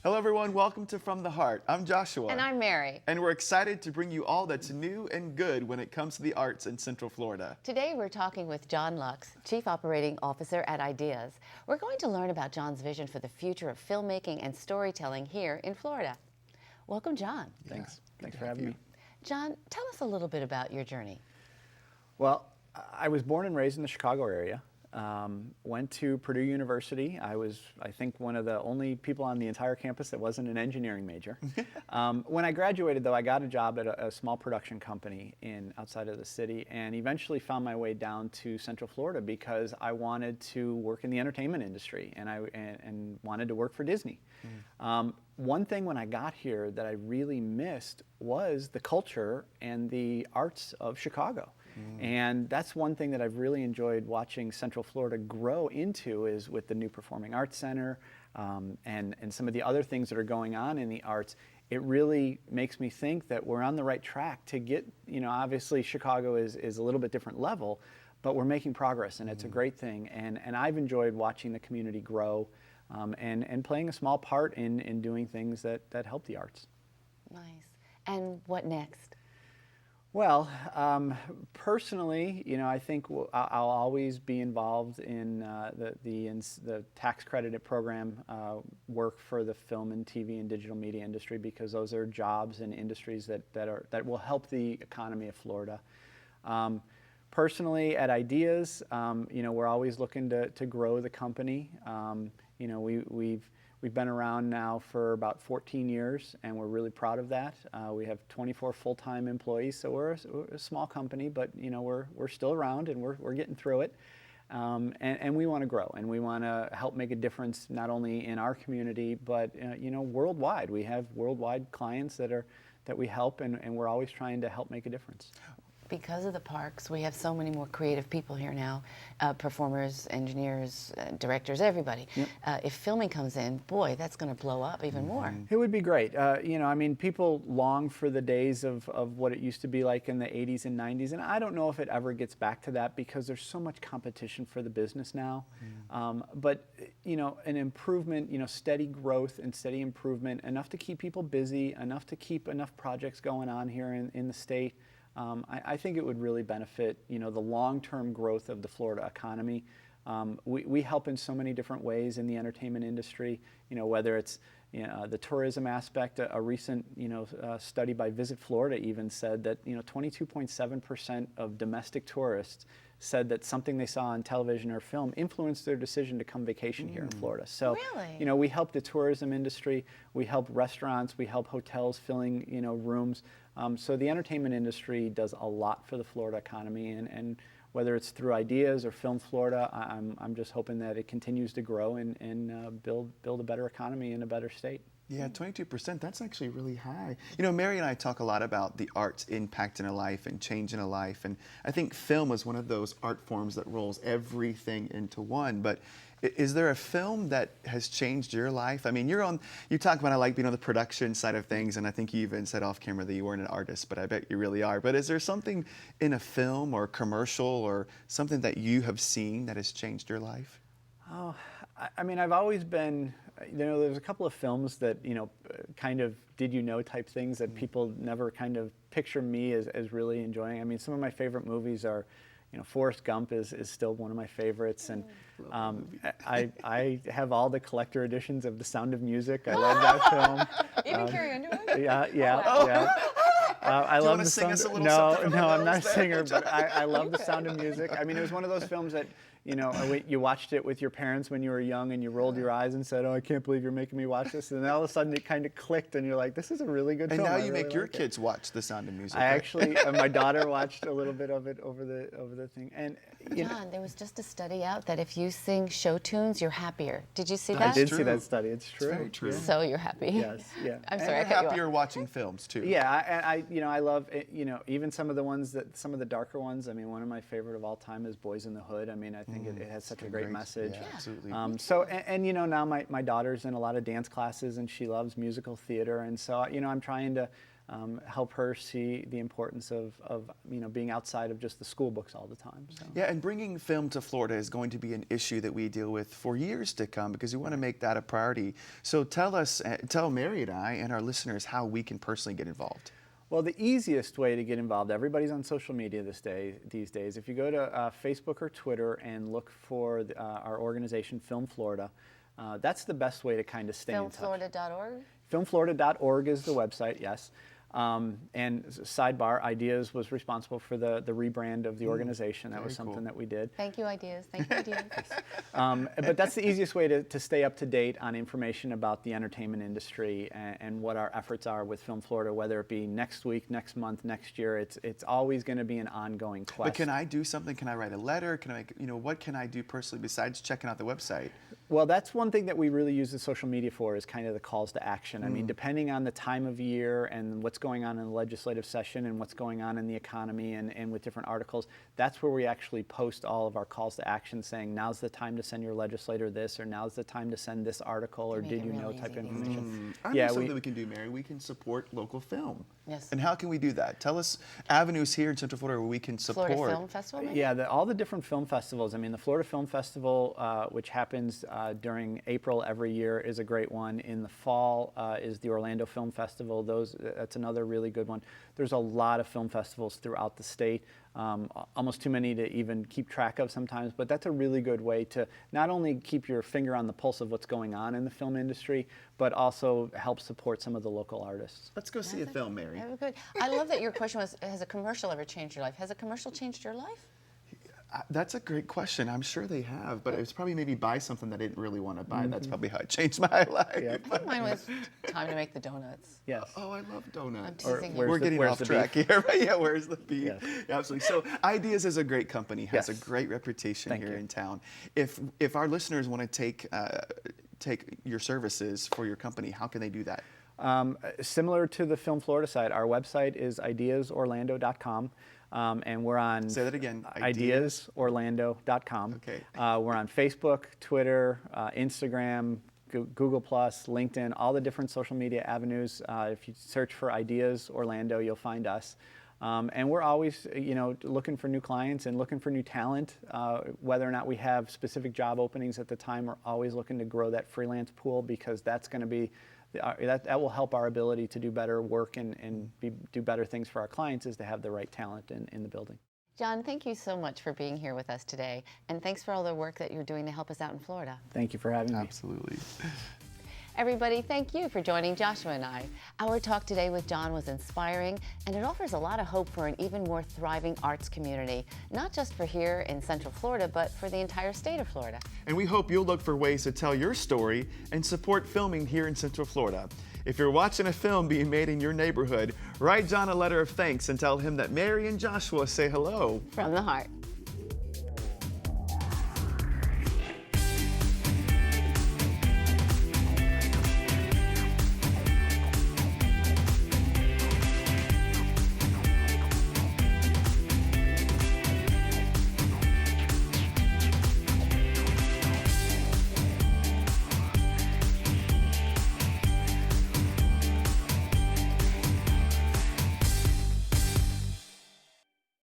Hello everyone, welcome to From the Heart. I'm Joshua. And I'm Mary. And we're excited to bring you all that's new and good when it comes to the arts in Central Florida. Today we're talking with John Lux, Chief Operating Officer at Ideas. We're going to learn about John's vision for the future of filmmaking and storytelling here in Florida. Welcome, John. Thanks. Thanks for having me. John, tell us a little bit about your journey. Well, I was born and raised in the Chicago area. Went to Purdue University. I was, I think, one of the only people on the entire campus that wasn't an engineering major. When I graduated, though, I got a job at a small production company outside of the city, and eventually found my way down to Central Florida because I wanted to work in the entertainment industry, and wanted to work for Disney. One thing when I got here that I really missed was the culture and the arts of Chicago. And that's one thing that I've really enjoyed watching Central Florida grow into, is with the new Performing Arts Center and some of the other things that are going on in the arts. It really makes me think that we're on the right track to get, obviously Chicago is a little bit different level, but we're making progress, and it's a great thing. And I've enjoyed watching the community grow and playing a small part in doing things that help the arts. Nice. And what next? Well, personally, I think I'll always be involved in the tax credited program work for the film and TV and digital media industry, because those are jobs and industries that will help the economy of Florida. Personally, at Ideas, we're always looking to grow the company. We've been around now for about 14 years, and we're really proud of that. We have 24 full-time employees, so we're a small company, but we're still around, and we're getting through it. And we want to grow, and we want to help make a difference not only in our community, but worldwide. We have worldwide clients that we help, and we're always trying to help make a difference. Because of the parks, we have so many more creative people here now, performers, engineers, directors, everybody. Yep. If filming comes in, boy, that's going to blow up even more. It would be great. People long for the days of what it used to be like in the 80s and 90s, and I don't know if it ever gets back to that because there's so much competition for the business now. But an improvement, steady growth and steady improvement, enough to keep people busy, enough to keep enough projects going on here in the state. I think it would really benefit, the long-term growth of the Florida economy. We help in so many different ways in the entertainment industry, whether it's the tourism aspect. A recent study by Visit Florida even said that 22.7% of domestic tourists said that something they saw on television or film influenced their decision to come vacation here in Florida. So, really? We help the tourism industry, we help restaurants, we help hotels filling, rooms. So the entertainment industry does a lot for the Florida economy, and whether it's through Ideas or Film Florida, I'm just hoping that it continues to grow and build a better economy in a better state. Yeah, 22%, that's actually really high. Mary and I talk a lot about the arts impacting a life and changing a life, and I think film is one of those art forms that rolls everything into one. But is there a film that has changed your life? I mean, you talk about, I like being on the production side of things, and I think you even said off camera that you weren't an artist, but I bet you really are. But is there something in a film or a commercial or something that you have seen that has changed your life? Oh, I've always been, there's a couple of films that, kind of did type things that people never kind of picture me as really enjoying. Some of my favorite movies are, Forrest Gump is still one of my favorites, and I have all the collector editions of The Sound of Music. I love that film. Even Carrie Underwood? Yeah. I Do you love want to the sing sound. us a little No, something? I'm not a singer, but I love The Sound of Music. It was one of those films that you watched it with your parents when you were young, and you rolled your eyes and said, "Oh, I can't believe you're making me watch this." And then all of a sudden, it kind of clicked, and you're like, "This is a really good film." And now I you really make your like it. kids watch The Sound of Music. I right? actually, my daughter watched a little bit of it over the thing, and John, there was just a study out that if you sing show tunes, you're happier. Did you see I that? did true. see that study. It's true. very true. Yeah. So you're happy. Yes. Yeah. I'm And sorry, you're I cut you off. happier watching films too. Yeah, I love it, even some of the darker ones. One of my favorite of all time is Boys in the Hood. I think it has such a great message. Yeah, absolutely. Now my daughter's in a lot of dance classes, and she loves musical theater, and so I'm trying to help her see the importance of being outside of just the school books all the time. So. Yeah, and bringing film to Florida is going to be an issue that we deal with for years to come because we want to make that a priority. So tell Mary and I and our listeners how we can personally get involved. Well, the easiest way to get involved, everybody's on social media these days. If you go to Facebook or Twitter and look for our organization, Film Florida, that's the best way to kind of stay in touch. Filmflorida.org? Filmflorida.org is the website, yes. And sidebar, Ideas was responsible for the rebrand of the organization. That was something that we did. Thank you, Ideas. Thank you, Ideas. But that's the easiest way to stay up to date on information about the entertainment industry and what our efforts are with Film Florida, whether it be next week, next month, next year. It's always going to be an ongoing quest. But can I do something? Can I write a letter? Can I, what can I do personally besides checking out the website? Well, that's one thing that we really use the social media for is kind of the calls to action. I mean, depending on the time of year and what's going on in the legislative session and what's going on in the economy and with different articles, that's where we actually post all of our calls to action saying, now's the time to send your legislator this, or now's the time to send this article, or did you know type of information. I know something we can do, Mary. We can support local film. Yes. And how can we do that? Tell us avenues here in Central Florida where we can support. Florida Film Festival, maybe? Yeah, all the different film festivals. I mean, the Florida Film Festival, which happens during April every year, is a great one. In the fall is the Orlando Film Festival. That's another really good one. There's a lot of film festivals throughout the state, almost too many to even keep track of sometimes, but that's a really good way to not only keep your finger on the pulse of what's going on in the film industry, but also help support some of the local artists. Let's go see a film, Mary. Very good. I love that your question was, has a commercial ever changed your life? Has a commercial changed your life? That's a great question. I'm sure they have, but it's probably maybe buy something that I didn't really want to buy. That's probably how it changed my life. Yeah. I think mine was time to make the donuts. Yes. Oh, I love donuts. I'm teasing you. We're getting off track here, right? Yeah, where's the beef? Yes. Yeah, absolutely. So Ideas is a great company, has a Yes. great reputation Thank here you. in town. If our listeners want to take your services for your company, how can they do that? Similar to the Film Florida site, our website is ideasorlando.com. And we're on Say that again. ideasorlando.com. Okay. We're on Facebook, Twitter, Instagram, Google+, LinkedIn, all the different social media avenues. If you search for Ideas Orlando, you'll find us. And we're always, looking for new clients and looking for new talent. Whether or not we have specific job openings at the time, we're always looking to grow that freelance pool because that's going to be that will help our ability to do better work and do better things for our clients is to have the right talent in the building. John, thank you so much for being here with us today, and thanks for all the work that you're doing to help us out in Florida. Thank you for having me. Absolutely. Everybody, thank you for joining Joshua and I. Our talk today with John was inspiring, and it offers a lot of hope for an even more thriving arts community, not just for here in Central Florida, but for the entire state of Florida. And we hope you'll look for ways to tell your story and support filming here in Central Florida. If you're watching a film being made in your neighborhood, write John a letter of thanks and tell him that Mary and Joshua say hello. From the heart.